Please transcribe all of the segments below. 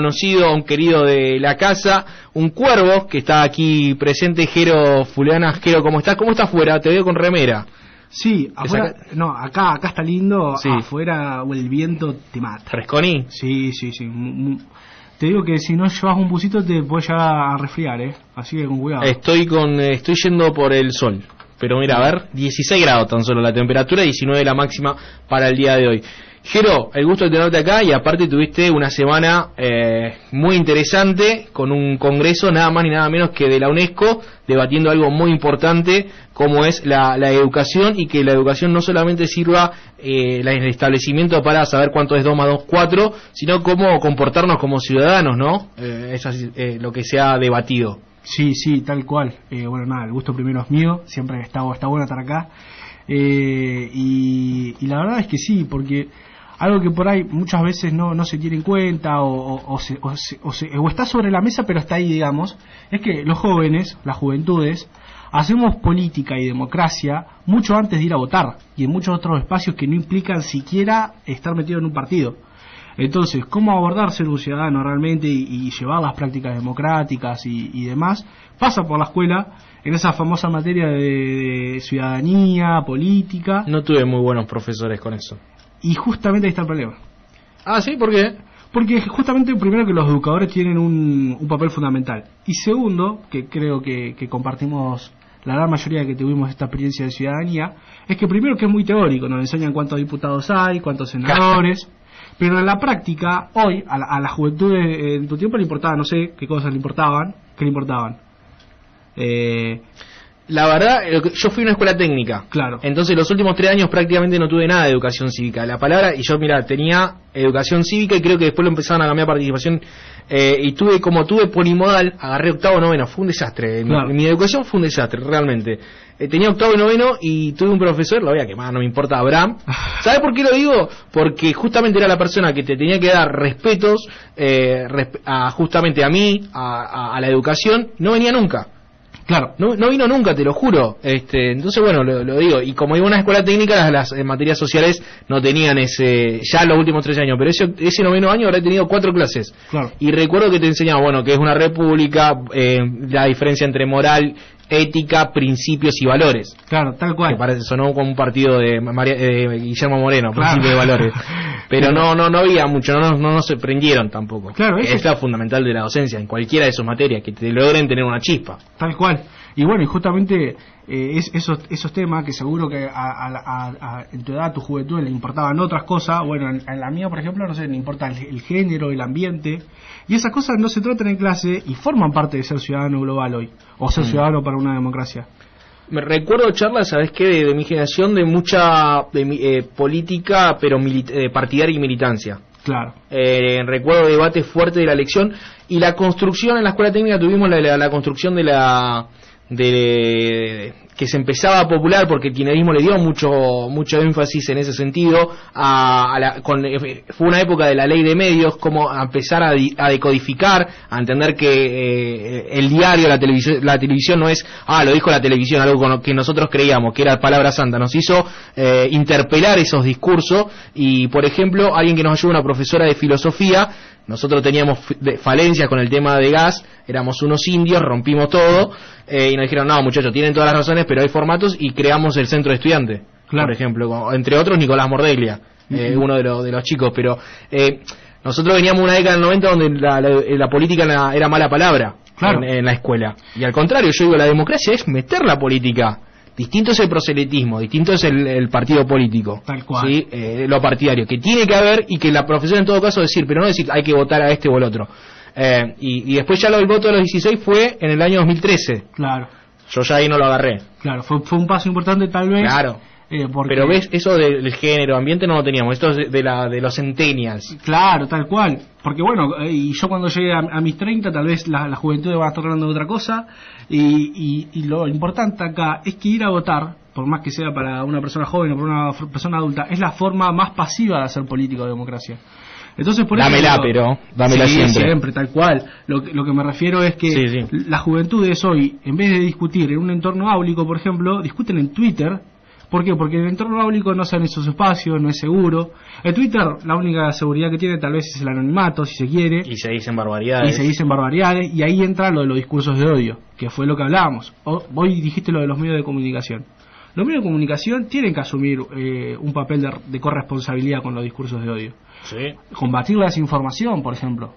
conocido, a un querido de la casa, un cuervo que está aquí presente, Jero Fuleana. Jero, ¿cómo estás? ¿Cómo estás afuera? Te veo con remera. Sí, afuera, no, acá está lindo, sí. Afuera el viento te mata. ¿Fresconi? Sí. Te digo que si no llevas un busito te puedes llegar a resfriar, así que con cuidado. Estoy yendo por el sol. Pero mira, a ver, 16 grados tan solo la temperatura, 19 la máxima para el día de hoy. Jero, el gusto de tenerte acá, y aparte tuviste una semana muy interesante con un congreso nada más ni nada menos que de la UNESCO, debatiendo algo muy importante como es la educación, y que la educación no solamente sirva el establecimiento para saber cuánto es 2 más 2, 4, sino cómo comportarnos como ciudadanos, ¿no? Eso es lo que se ha debatido. Sí, tal cual. Bueno, nada, el gusto primero es mío, siempre está bueno estar acá. Y la verdad es que sí, porque algo que por ahí muchas veces no se tiene en cuenta o está sobre la mesa pero está ahí, digamos, es que los jóvenes, las juventudes, hacemos política y democracia mucho antes de ir a votar y en muchos otros espacios que no implican siquiera estar metido en un partido. Entonces, ¿cómo abordar ser un ciudadano realmente y llevar las prácticas democráticas y demás? Pasa por la escuela en esa famosa materia de ciudadanía, política. No tuve muy buenos profesores con eso. Y justamente ahí está el problema. Ah, ¿sí? ¿Por qué? Porque justamente, primero, que los educadores tienen un papel fundamental. Y segundo, que creo que compartimos la gran mayoría que tuvimos esta experiencia de ciudadanía, es que primero que es muy teórico, nos enseñan cuántos diputados hay, cuántos senadores, pero en la práctica, hoy, a la juventud en tu tiempo le importaba, no sé qué cosas le importaban, La verdad, yo fui a una escuela técnica. Claro. Entonces los últimos 3 años prácticamente no tuve nada de educación cívica. La palabra, y yo tenía educación cívica y creo que después lo empezaron a cambiar participación. Y tuve polimodal, agarré octavo, noveno, fue un desastre. Claro. Mi educación fue un desastre, realmente. Tenía octavo y noveno y tuve un profesor, lo veía que más no me importa, Abraham. ¿Sabes por qué lo digo? Porque justamente era la persona que te tenía que dar respetos justamente a mí, a la educación. No venía nunca. Claro. No vino nunca, te lo juro. Entonces, bueno, lo digo. Y como iba a una escuela técnica, las materias sociales no tenían ya los últimos 3 años. Pero ese noveno año habré tenido 4 clases. Claro. Y recuerdo que te enseñaba, bueno, que es una república, la diferencia entre moral, ética, principios y valores. Claro, tal cual. Que sonó como un partido de Guillermo Moreno, claro. Principios de valores. Pero no había mucho, no se prendieron tampoco. Claro, es lo fundamental de la docencia, en cualquiera de sus materias, que te logren tener una chispa. Tal cual. Y bueno, y justamente esos temas que seguro que en tu edad, a tu juventud, le importaban otras cosas. Bueno, en la mía, por ejemplo, no sé, le importa el género, el ambiente. Y esas cosas no se tratan en clase y forman parte de ser ciudadano global hoy, o ser ciudadano para una democracia. Me recuerdo charlas, ¿sabes qué? De mi generación, de mucha política, pero partidaria y militancia. Claro. Recuerdo debates fuertes de la elección y la construcción. En la escuela técnica tuvimos la construcción que se empezaba a popular, porque el kirchnerismo le dio mucho énfasis en ese sentido. Fue una época de la ley de medios, como a empezar a decodificar, a entender que el diario, la televisión no es, lo dijo la televisión, algo con lo que nosotros creíamos que era palabra santa. Nos hizo interpelar esos discursos. Y, por ejemplo, alguien que nos ayudó, una profesora de filosofía, nosotros teníamos falencias con el tema de gas, éramos unos indios, rompimos todo, y nos dijeron, no, muchachos, tienen todas las razones, pero hay formatos, y creamos el centro de estudiantes, claro. Por ejemplo, entre otros Nicolás Mordeglia, uno de los chicos. Pero nosotros veníamos de una década del 90 donde la política era mala palabra, claro. en la escuela, y al contrario, yo digo, la democracia es meter la política. Distinto es el proselitismo, distinto es el partido político. Tal cual. ¿Sí? Lo partidario, que tiene que haber, y que la profesión en todo caso decir, pero no decir hay que votar a este o al otro. Y después ya el voto de los 16 fue en el año 2013. Claro. Yo ya ahí no lo agarré. Claro, fue un paso importante tal vez. Claro. Pero ves, eso del género, ambiente no lo teníamos, esto es de los centennials. Claro, tal cual. Porque bueno, y yo cuando llegue a mis 30, tal vez la juventud va a estar hablando de otra cosa, y lo importante acá es que ir a votar, por más que sea para una persona joven o para una persona adulta, es la forma más pasiva de hacer política o democracia. Entonces, por dámela, sí, siempre, tal cual. Lo que me refiero es que las juventudes hoy, en vez de discutir en un entorno áulico, por ejemplo, discuten en Twitter, ¿Por qué? Porque el entorno público no son esos espacios, no es seguro. El Twitter, la única seguridad que tiene tal vez es el anonimato, si se quiere. Y se dicen barbaridades. Y ahí entra lo de los discursos de odio, que fue lo que hablábamos. Hoy dijiste lo de los medios de comunicación. Los medios de comunicación tienen que asumir un papel de corresponsabilidad con los discursos de odio. Sí. Combatir la desinformación, por ejemplo.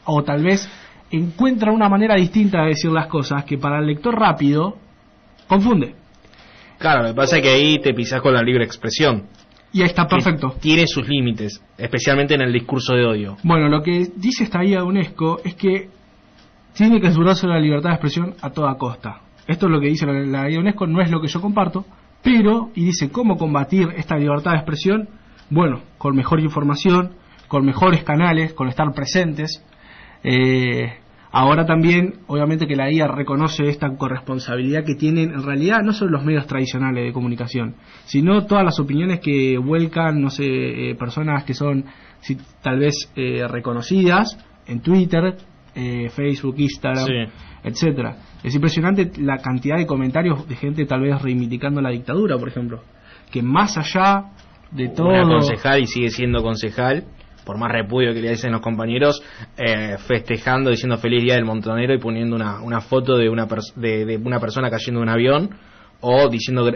O tal vez encuentra una manera distinta de decir las cosas que para el lector rápido confunde. Claro, lo que pasa es que ahí te pisás con la libre expresión. Y ahí está perfecto. Tiene sus límites, especialmente en el discurso de odio. Bueno, lo que dice esta guía de UNESCO es que tiene que asegurarse la libertad de expresión a toda costa. Esto es lo que dice la guía de UNESCO, no es lo que yo comparto, pero, y dice cómo combatir esta libertad de expresión, bueno, con mejor información, con mejores canales, con estar presentes. Ahora también, obviamente que la guía reconoce esta corresponsabilidad que tienen en realidad no solo los medios tradicionales de comunicación, sino todas las opiniones que vuelcan, no sé, personas que son tal vez reconocidas en Twitter, Facebook, Instagram, sí, etcétera. Es impresionante la cantidad de comentarios de gente tal vez reivindicando la dictadura, por ejemplo, que más allá de todo... Una concejal, y sigue siendo concejal, por más repudio que le hacen los compañeros, festejando, diciendo feliz día del montonero y poniendo una foto de una persona cayendo de un avión, o diciendo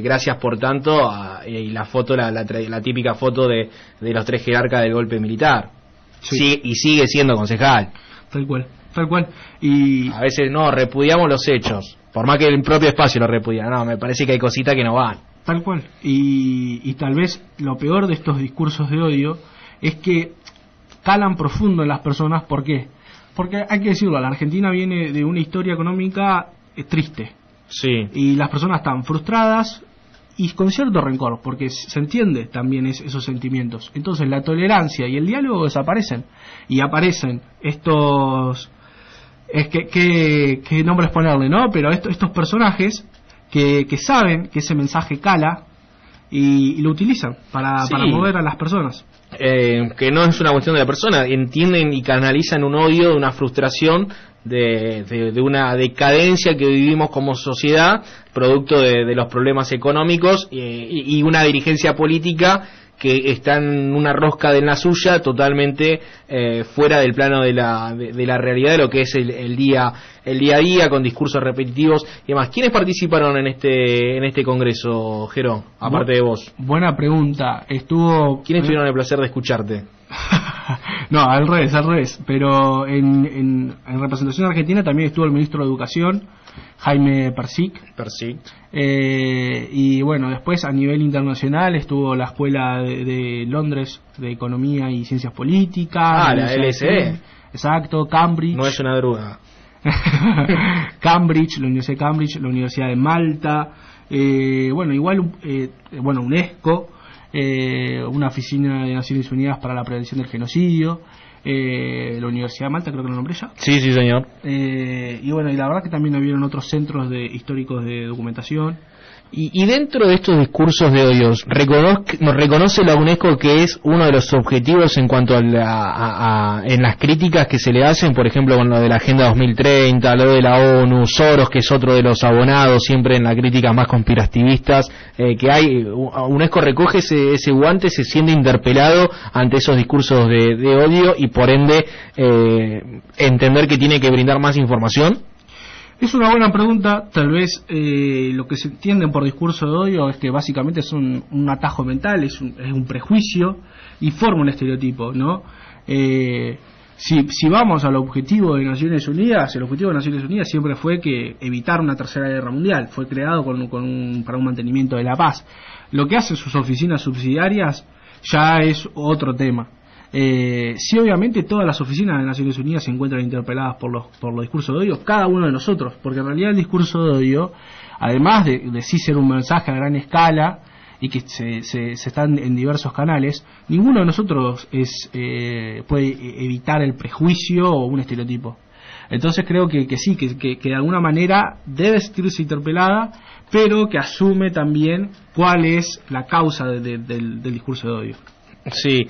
gracias por tanto, y la foto, la típica foto de los 3 jerarcas del golpe militar. Sí, y sigue siendo concejal. Tal cual. Y a veces no, repudiamos los hechos, por más que el propio espacio lo repudia. No, me parece que hay cositas que no van. Tal cual. Y tal vez lo peor de estos discursos de odio es que calan profundo en las personas. ¿Por qué? Porque hay que decirlo, la Argentina viene de una historia económica triste. Sí. Y las personas están frustradas y con cierto rencor, porque se entiende también esos sentimientos. Entonces la tolerancia y el diálogo desaparecen. Y aparecen estos... ¿Qué nombres ponerle, no? Pero estos personajes que saben que ese mensaje cala y lo utilizan para mover a las personas. Que no es una cuestión de la persona, entienden y canalizan un odio, una frustración de una decadencia que vivimos como sociedad, producto de los problemas económicos y una dirigencia política que está en una rosca de la suya, totalmente fuera del plano de la realidad de lo que es el día a día, con discursos repetitivos y demás. ¿Quiénes participaron en este congreso, Jero, aparte de vos? Buena pregunta. ¿Quiénes tuvieron el placer de escucharte? No, al revés, pero en representación argentina también estuvo el ministro de Educación, Jaime Persic. Y bueno, después a nivel internacional estuvo la Escuela de Londres de Economía y Ciencias Políticas. La LSE. Exacto, Cambridge. No es una droga. Cambridge, la Universidad de Cambridge, la Universidad de Malta, UNESCO, una oficina de Naciones Unidas para la prevención del genocidio, la Universidad de Malta, creo que lo nombré ya. Sí, señor. Y la verdad que también hubieron otros centros históricos de documentación. Y dentro de estos discursos de odios, nos reconoce la UNESCO que es uno de los objetivos en cuanto en las críticas que se le hacen, por ejemplo, con lo de la Agenda 2030, lo de la ONU, Soros, que es otro de los abonados, siempre en las críticas más conspirativistas, que hay. UNESCO recoge ese guante, se siente interpelado ante esos discursos de odio y por ende entender que tiene que brindar más información. Es una buena pregunta. Tal vez lo que se entiende por discurso de odio es que básicamente es un atajo mental, es un prejuicio y forma un estereotipo, ¿no? Si vamos al objetivo de Naciones Unidas, el objetivo de Naciones Unidas siempre fue que evitar una tercera guerra mundial. Fue creado para un mantenimiento de la paz. Lo que hacen sus oficinas subsidiarias ya es otro tema. Sí, obviamente todas las oficinas de Naciones Unidas se encuentran interpeladas por los discursos de odio, cada uno de nosotros, porque en realidad el discurso de odio, además de sí ser un mensaje a gran escala y que se están en diversos canales, ninguno de nosotros puede evitar el prejuicio o un estereotipo. Entonces creo que sí, que de alguna manera debe sentirse interpelada, pero que asume también cuál es la causa del discurso de odio. Sí,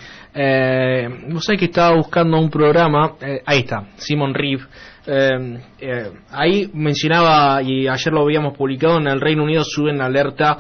vos sabés que estaba buscando un programa, ahí está, Simon Reeve. Ahí mencionaba, y ayer lo habíamos publicado, en el Reino Unido suben alerta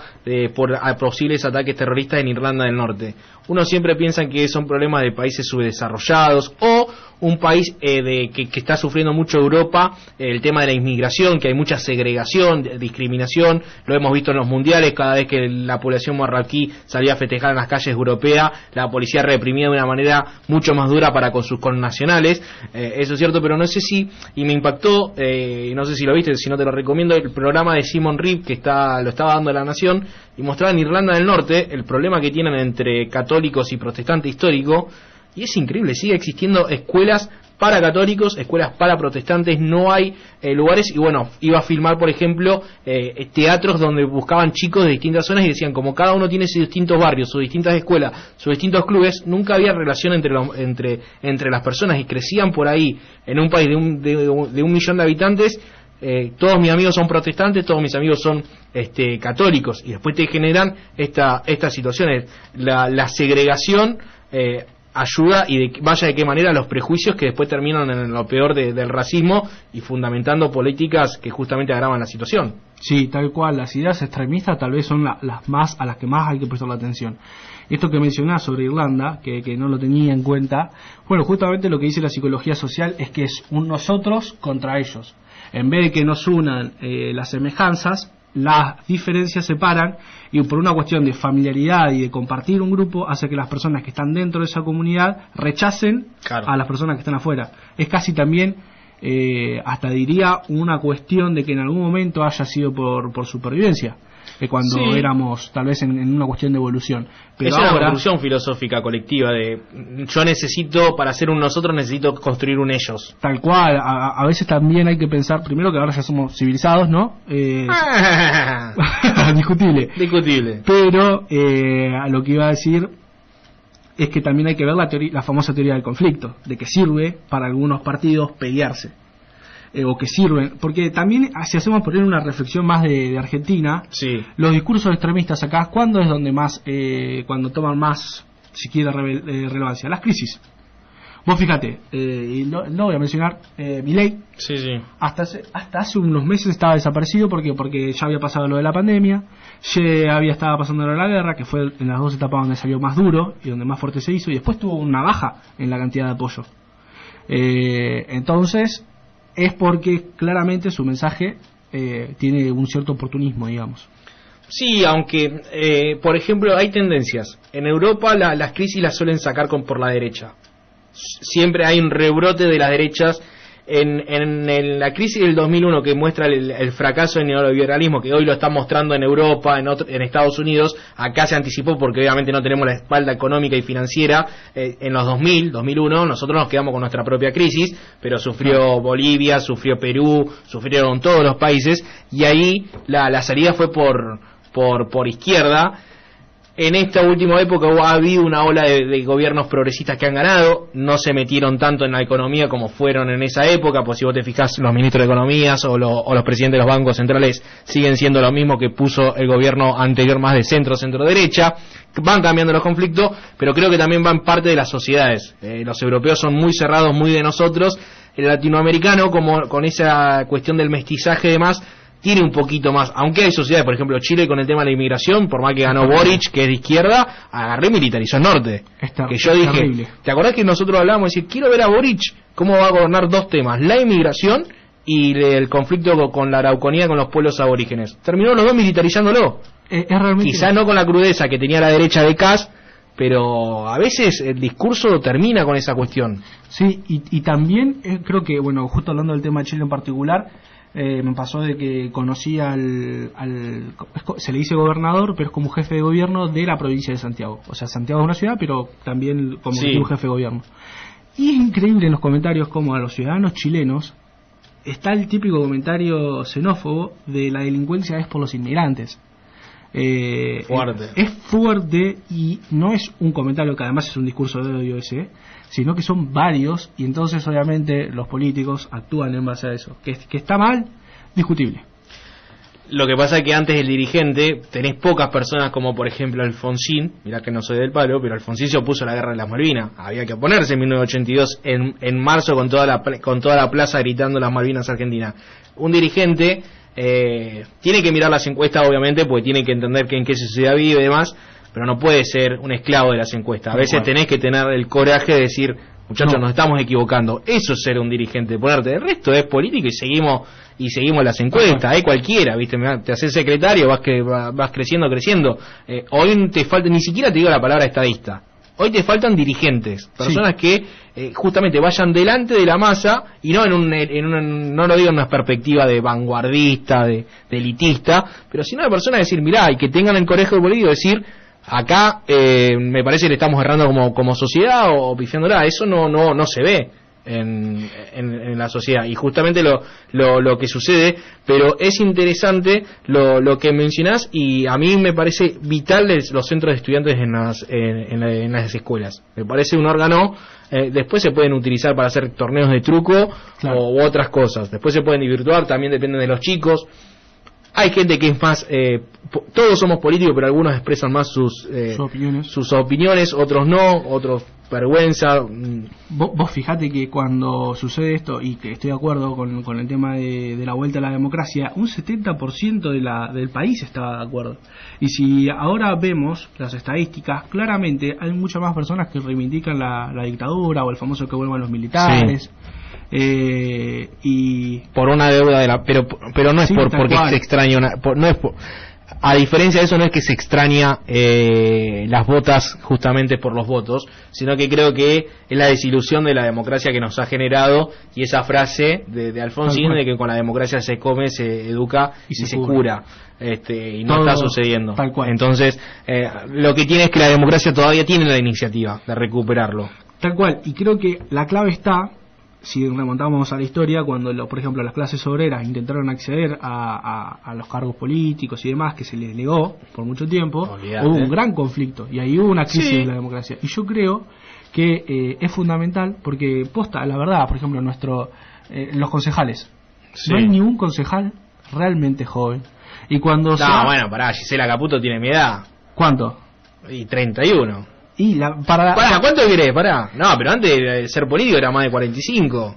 por posibles ataques terroristas en Irlanda del Norte. Uno siempre piensa que son problemas de países subdesarrollados o un país que está sufriendo mucho Europa, el tema de la inmigración, que hay mucha segregación, discriminación, lo hemos visto en los mundiales, cada vez que la población marroquí salía a festejar en las calles europeas, la policía reprimía de una manera mucho más dura para con sus connacionales, eso es cierto, pero no sé si, y me impactó, no sé si lo viste, si no te lo recomiendo, el programa de Simon Reeve, que lo estaba dando La Nación, y mostraba en Irlanda del Norte el problema que tienen entre católicos y protestantes históricos, y es increíble, sigue existiendo escuelas para católicos, escuelas para protestantes, no hay lugares, y bueno, iba a filmar, por ejemplo, teatros donde buscaban chicos de distintas zonas y decían, como cada uno tiene sus distintos barrios, sus distintas escuelas, sus distintos clubes, nunca había relación entre las personas, y crecían por ahí, en un país de 1 millón de habitantes. Todos mis amigos son protestantes, todos mis amigos son católicos, y después te generan estas situaciones. La segregación ayuda, y vaya de qué manera, los prejuicios que después terminan en lo peor del racismo y fundamentando políticas que justamente agravan la situación. Sí, tal cual, las ideas extremistas tal vez son las más a las que más hay que prestar la atención. Esto que mencionás sobre Irlanda, que no lo tenía en cuenta, bueno, justamente lo que dice la psicología social es que es un nosotros contra ellos. En vez de que nos unan las semejanzas, las diferencias separan, y por una cuestión de familiaridad y de compartir un grupo hace que las personas que están dentro de esa comunidad rechacen a las personas que están afuera. Es casi también, hasta diría, una cuestión de que en algún momento haya sido por supervivencia, cuando éramos tal vez en una cuestión de evolución. Pero es una evolución filosófica colectiva de yo necesito, para ser un nosotros necesito construir un ellos. Tal cual, a veces también hay que pensar primero que ahora ya somos civilizados, ¿no? Discutible. Pero a lo que iba a decir es que también hay que ver la famosa teoría del conflicto, de que sirve para algunos partidos pelearse. O que sirven, porque también si hacemos poner una reflexión más de Argentina, sí, los discursos extremistas acá, ¿cuándo es donde más, cuando toman más, si quiere, relevancia? Las crisis. Vos fíjate, y no voy a mencionar, Milei, sí. hasta hace unos meses estaba desaparecido porque ya había pasado lo de la pandemia, ya estaba pasando lo de la guerra, que fue en las dos etapas donde salió más duro y donde más fuerte se hizo, y después tuvo una baja en la cantidad de apoyo. Entonces es porque claramente su mensaje tiene un cierto oportunismo, digamos. Sí, aunque, por ejemplo, hay tendencias. En Europa las crisis las suelen sacar por la derecha. Siempre hay un rebrote de las derechas. En la crisis del 2001, que muestra el fracaso del neoliberalismo, que hoy lo está mostrando en Europa, en Estados Unidos, acá se anticipó porque obviamente no tenemos la espalda económica y financiera. En los 2001, nosotros nos quedamos con nuestra propia crisis, pero sufrió Bolivia, sufrió Perú, sufrieron todos los países, y ahí la salida fue por izquierda. En esta última época ha habido una ola de gobiernos progresistas que han ganado, no se metieron tanto en la economía como fueron en esa época, pues si vos te fijás, los ministros de Economías o los presidentes de los bancos centrales siguen siendo lo mismo que puso el gobierno anterior, más de centro-derecha. Van cambiando los conflictos, pero creo que también van parte de las sociedades. Los europeos son muy cerrados, muy de nosotros. El latinoamericano, como con esa cuestión del mestizaje y demás, tiene un poquito más, aunque hay sociedades, por ejemplo Chile con el tema de la inmigración, por más que ganó Boric, que es de izquierda, agarré y militarizó el norte. Que yo dije, terrible. ¿Te acordás que nosotros hablábamos y decir, quiero ver a Boric cómo va a gobernar dos temas, la inmigración y el conflicto con la Araucanía, con los pueblos aborígenes? Terminó los dos militarizándolo. Quizá no con la crudeza que tenía la derecha de Kass, pero a veces el discurso termina con esa cuestión. Sí, y también creo que, bueno, justo hablando del tema de Chile en particular, me pasó de que conocí se le dice gobernador, pero es como jefe de gobierno de la provincia de Santiago. O sea, Santiago es una ciudad, pero también como un jefe de gobierno. Y es increíble en los comentarios como a los ciudadanos chilenos está el típico comentario xenófobo de la delincuencia es por los inmigrantes. Fuerte. Es fuerte, y no es un comentario que además es un discurso de odio ese, sino que son varios, y entonces obviamente los políticos actúan en base a eso. Que está mal, discutible. Lo que pasa es que antes el dirigente tenés pocas personas como por ejemplo Alfonsín, mirá que no soy del palo, pero Alfonsín se opuso a la guerra de las Malvinas, había que oponerse en 1982 en marzo con toda la plaza gritando las Malvinas Argentinas. Un dirigente tiene que mirar las encuestas obviamente porque tiene que entender que en qué sociedad vive y demás, pero no puede ser un esclavo de las encuestas. A veces tenés que tener el coraje de decir, muchachos, nos estamos equivocando. Eso es ser un dirigente, ponerte. El resto es político y seguimos las encuestas. Cualquiera, ¿viste? Te haces secretario, vas creciendo. Hoy te falta, ni siquiera te digo la palabra estadista. Hoy te faltan dirigentes, personas que justamente vayan delante de la masa y no no lo digo en una perspectiva de vanguardista, de elitista, pero sino de personas decir, mirá, y que tengan el coraje político de decir, acá me parece que le estamos errando como sociedad o pifiándola. Eso no se ve en la sociedad, y justamente lo que sucede. Pero es interesante lo que mencionás, y a mí me parece vital los centros de estudiantes en las escuelas. Me parece un órgano. Después se pueden utilizar para hacer torneos de truco, claro, u otras cosas. Después se pueden divirtuar, también dependen de los chicos. Hay gente que es más, todos somos políticos, pero algunos expresan más sus opiniones, otros no, otros vergüenza. Vos fijate que cuando sucede esto, y que estoy de acuerdo con el tema de la vuelta a la democracia, un 70% del país está de acuerdo. Y si ahora vemos las estadísticas, claramente hay muchas más personas que reivindican la dictadura o el famoso que vuelvan los militares. Sí. Y por una deuda pero no es sí, porque se extraña a diferencia de eso, no es que se extraña las botas justamente por los votos, sino que creo que es la desilusión de la democracia que nos ha generado, y esa frase de Alfonsín de que con la democracia se come, se educa y se cura. Y no está sucediendo. Entonces lo que tiene es que la democracia todavía tiene la iniciativa de recuperarlo. Tal cual, y creo que la clave está, si remontamos a la historia, cuando por ejemplo las clases obreras intentaron acceder a los cargos políticos y demás, que se les negó por mucho tiempo, hubo un gran conflicto y ahí hubo una crisis de la democracia. Y yo creo que es fundamental, porque posta, la verdad, por ejemplo, los concejales, no hay ni un concejal realmente joven. Y cuando bueno, pará, Gisela Caputo tiene mi edad. ¿Cuánto? Y 31. Y ¿cuánto querés? Pará. No, pero antes de ser político era más de 45.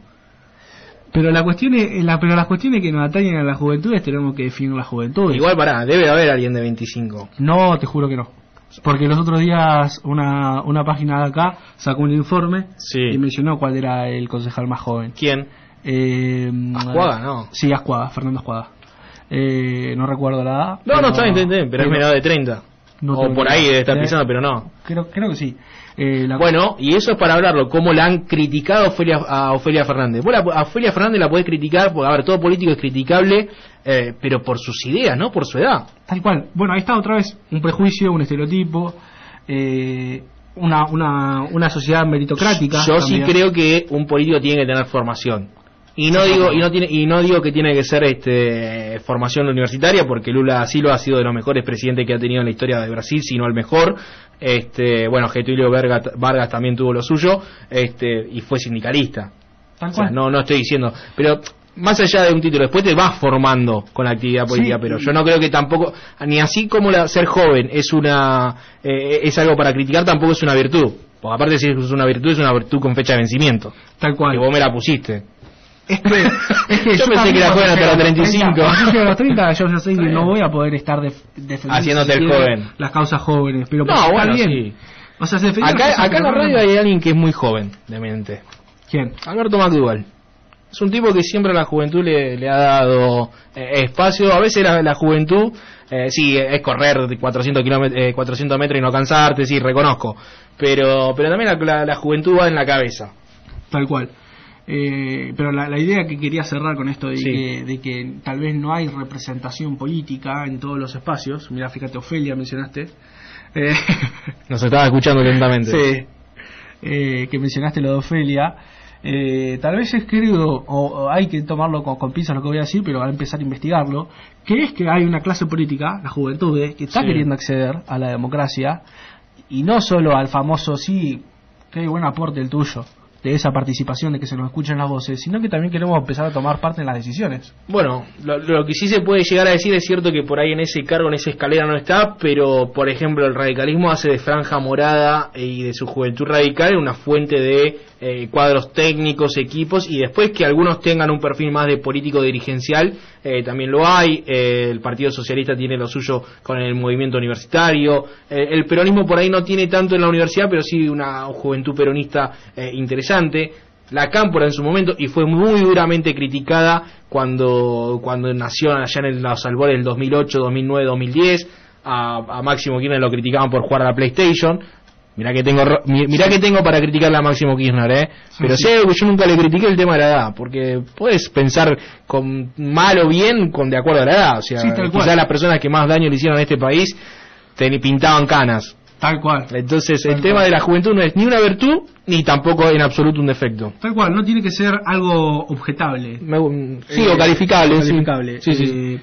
Pero las cuestiones que nos atañen a las juventudes tenemos que definir las juventudes. Igual debe de haber alguien de 25. No, te juro que no. Porque los otros días una página de acá sacó un informe y mencionó cuál era el concejal más joven. ¿Quién? Ascuaga, ¿no? Sí, Fernando Ascuaga. No recuerdo la edad. No, está bien, pero es menor de 30. O por ahí debe estar pisando, pero no. Creo que sí. Bueno, y eso es para hablarlo, cómo la han criticado a Ofelia Fernández. Vos a Ofelia Fernández la podés criticar, porque, a ver, todo político es criticable, pero por sus ideas, no por su edad. Tal cual. Bueno, ahí está otra vez un prejuicio, un estereotipo, una sociedad meritocrática. Yo sí creo que un político tiene que tener formación. Y no digo que tiene que ser formación universitaria, porque Lula Silva ha sido de los mejores presidentes que ha tenido en la historia de Brasil, sino el mejor. Bueno, Getúlio Vargas también tuvo lo suyo, y fue sindicalista. Tal cual. O sea, no estoy diciendo, pero más allá de un título, después te vas formando con la actividad política, pero yo no creo que tampoco, ni así como ser joven es algo para criticar, tampoco es una virtud. Porque aparte, si es una virtud con fecha de vencimiento. Tal cual. Que vos me la pusiste. Es que yo pensé que era joven hasta los 35. Cuando yo llego a los 30, yo ya sé que no voy a poder estar defendiendo haciéndote el joven las causas jóvenes, pero bueno, bien. Sí. O sea, acá en la radio hay alguien que es muy joven de mente. ¿Quién? Alberto McDougall. Es un tipo que siempre a la juventud le ha dado espacio. A veces la juventud es correr de 400 metros y no cansarte, sí, reconozco, pero también la juventud va en la cabeza. Tal cual. Pero la idea que quería cerrar con esto de que tal vez no hay representación política en todos los espacios. Mira, fíjate, Ofelia mencionaste. Nos estaba escuchando lentamente. Sí. Que mencionaste lo de Ofelia. Tal vez es querido, o hay que tomarlo con pinzas lo que voy a decir, pero va a empezar a investigarlo. Que es que hay una clase política, la juventud, que está queriendo acceder a la democracia, y no solo al famoso, qué buen aporte el tuyo. de esa participación, de que se nos escuchen las voces, sino que también queremos empezar a tomar parte en las decisiones. Bueno, lo que sí se puede llegar a decir es cierto que por ahí en ese cargo, en esa escalera no está, pero por ejemplo el radicalismo hace de Franja Morada y de su Juventud Radical una fuente de cuadros técnicos, equipos, y después que algunos tengan un perfil más de político dirigencial, también lo hay. El Partido Socialista tiene lo suyo con el movimiento universitario, el peronismo por ahí no tiene tanto en la universidad, pero sí una juventud peronista interesante. La Cámpora en su momento, y fue muy duramente criticada cuando nació allá en los albores del 2008, 2009, 2010. A Máximo Kirchner lo criticaban por jugar a la PlayStation. Mirá que tengo para criticarle a Máximo Kirchner, pero sí, yo nunca le critiqué el tema de la edad, porque puedes pensar con mal o bien de acuerdo a la edad. O sea, sí, quizás las personas que más daño le hicieron a este país pintaban canas. Tal cual. Entonces el tema de la juventud no es ni una virtud ni tampoco en absoluto un defecto. Tal cual, no tiene que ser algo objetable. O calificable. Sí.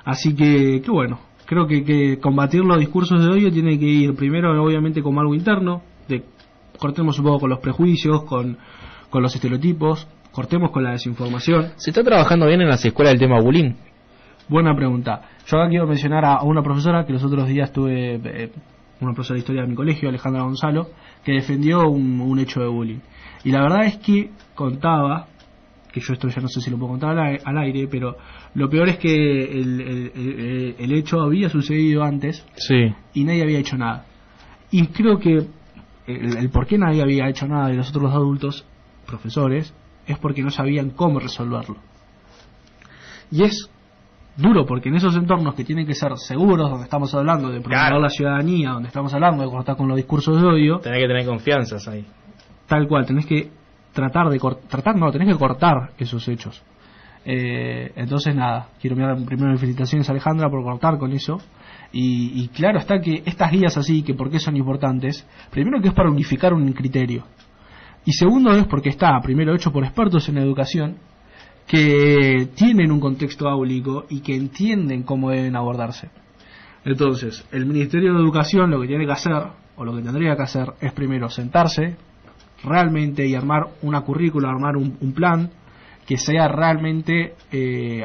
Así que bueno, creo que combatir los discursos de odio tiene que ir primero obviamente como algo interno, cortemos un poco con los prejuicios, con los estereotipos, cortemos con la desinformación. ¿Se está trabajando bien en las escuelas el tema bullying? Buena pregunta. Yo acá quiero mencionar a una profesora que los otros días tuve, una profesora de historia de mi colegio, Alejandra Gonzalo, que defendió un hecho de bullying. Y la verdad es que contaba, que yo esto ya no sé si lo puedo contar al aire, pero lo peor es que el hecho había sucedido antes, sí, y nadie había hecho nada. Y creo que el por qué nadie había hecho nada de los otros adultos, profesores, es porque no sabían cómo resolverlo. Y es duro, porque en esos entornos que tienen que ser seguros, donde estamos hablando de promover la ciudadanía, donde estamos hablando de cortar con los discursos de odio, tenés que tener confianzas ahí. Tal cual, tenés que tenés que cortar esos hechos. Entonces nada, quiero enviar primero mis felicitaciones a Alejandra por cortar con eso. Y claro está que estas guías así, que por qué son importantes, primero que es para unificar un criterio, y segundo es porque está primero hecho por expertos en educación que tienen un contexto áulico y que entienden cómo deben abordarse. Entonces, el Ministerio de Educación lo que tiene que hacer, o lo que tendría que hacer, es primero sentarse realmente y armar una currícula, armar un plan que sea realmente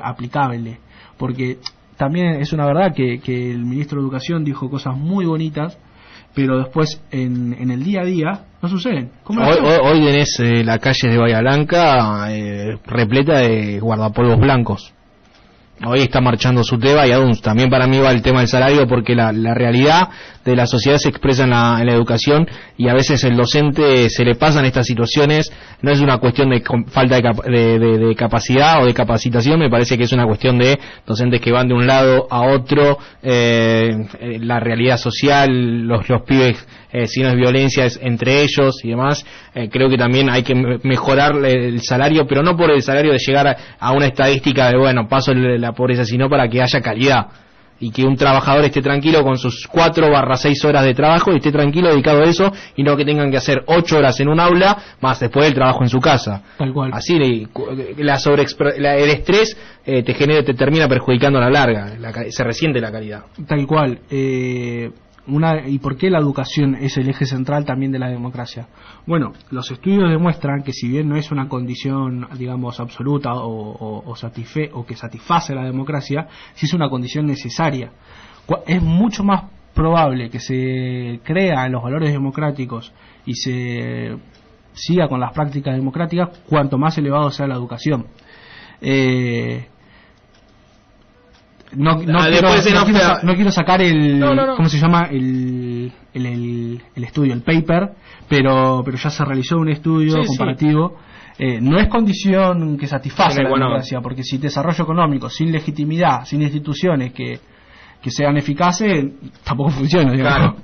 aplicable. Porque también es una verdad que el Ministro de Educación dijo cosas muy bonitas, pero después en el día a día no suceden. Hoy tenés la calle de Bahía Blanca repleta de guardapolvos blancos. Hoy está marchando Suteba y ADUNS. También para mí va el tema del salario, porque la realidad de la sociedad se expresa en la educación, y a veces el docente se le pasan estas situaciones. No es una cuestión de falta de capacidad o de capacitación, me parece que es una cuestión de docentes que van de un lado a otro, la realidad social, los pibes, si no es violencia es entre ellos y demás. Creo que también hay que mejorar el salario, pero no por el salario de llegar a una estadística de paso la pobreza, sino para que haya calidad y que un trabajador esté tranquilo con sus 4/6 horas de trabajo y esté tranquilo dedicado a eso, y no que tengan que hacer 8 horas en un aula más después del trabajo en su casa. Tal cual. Así el estrés te termina perjudicando a la larga, se resiente la calidad. Tal cual. ¿Y por qué la educación es el eje central también de la democracia? Bueno, los estudios demuestran que si bien no es una condición, digamos, absoluta o que satisface la democracia, sí es una condición necesaria. Es mucho más probable que se crea en los valores democráticos y se siga con las prácticas democráticas cuanto más elevado sea la educación. No quiero sacar ¿cómo se llama? El estudio, el paper, pero ya se realizó un estudio comparativo. No es condición que satisface la democracia, porque sin desarrollo económico, sin legitimidad, sin instituciones que sean eficaces, tampoco funciona, digamos. Claro.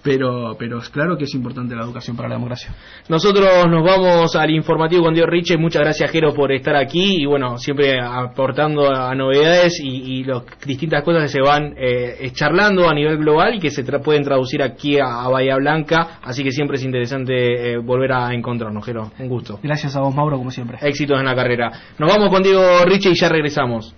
Pero es claro que es importante la educación para la democracia. Nosotros nos vamos al informativo con Diego Riche. Muchas gracias, Jero, por estar aquí, y siempre aportando a novedades y las distintas cosas que se van charlando a nivel global y que se pueden traducir aquí a Bahía Blanca, así que siempre es interesante volver a encontrarnos, Jero. Un gusto. Gracias a vos, Mauro, como siempre. Éxitos en la carrera. Nos vamos con Diego Riche y ya regresamos.